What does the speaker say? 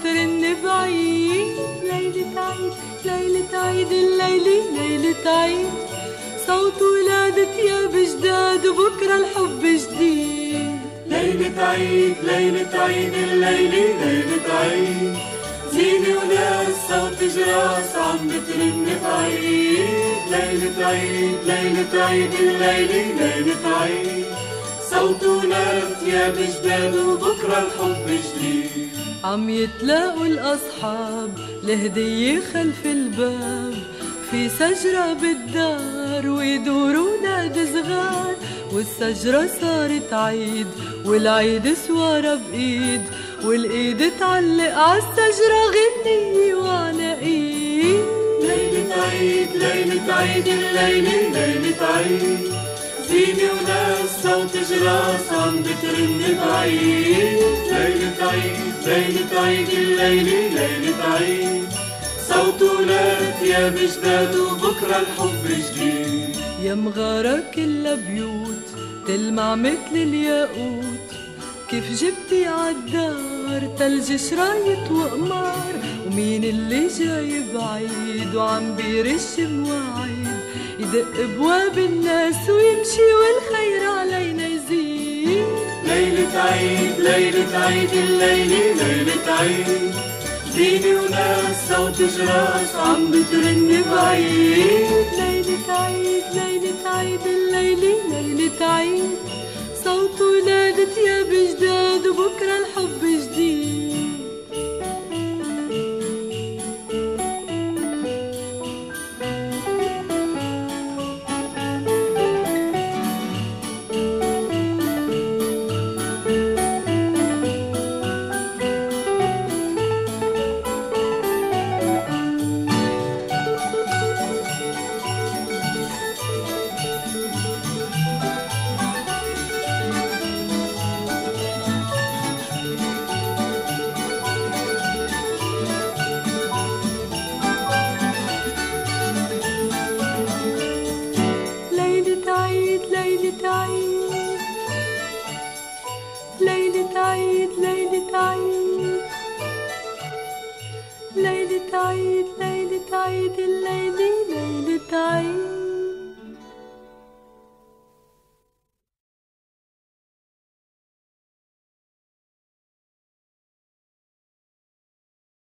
بترن بعيد. ليلة عيد ليلة عيد الليلة ليلة عيد، صوت ولادة ثياب جداد وبكرة الحب جديد. ليلة عيد ليلة عيد الليلة ليلة عيد، زينة وناس صوت جراس عم بترن بعيد. ليلة عيد ليلة عيد الليلة ليلة عيد، صوت ولاد ثياب جداد وبكرة الحب جديد. عم يتلاقوا الأصحاب لهدية خلف الباب، في شجرة بالدار ويدوروا ولاد صغار، والشجرة صارت عيد والعيد سوارة بإيد، والإيد تعلق عالشجرة غنية وعلى إيد. ليلة عيد ليلة عيد الليلة ليلة عيد، زينة وناس صوت جراس عم بترن بعيد. ليلة عيد ليلة عيد الليلة ليلة عيد، صوت ولاد ثياب جداد وبكرة الحب جديد. يا مغارة كلها بيوت تلمع مثل الياقوت، كيف جبتي عالدار تلج شرايط وقمار، ومين اللي جاي بعيد وعم بيرش مواعيد، يدق بواب الناس ويمشي والخير علينا يزيد. ليلة عيد ليلة عيد الليلة ليلة عيد، زينة وناس صوت جراس عم بترن بعيد. ليلة عيد ليلة عيد الليلة ليلة عيد، صوت ولادة ثياب جداد وبكرة الحب جديد. ليلة عيد ليلة عيد ليلة عيد، ليلة عيد ليلة عيد الليلة ليلة عيد.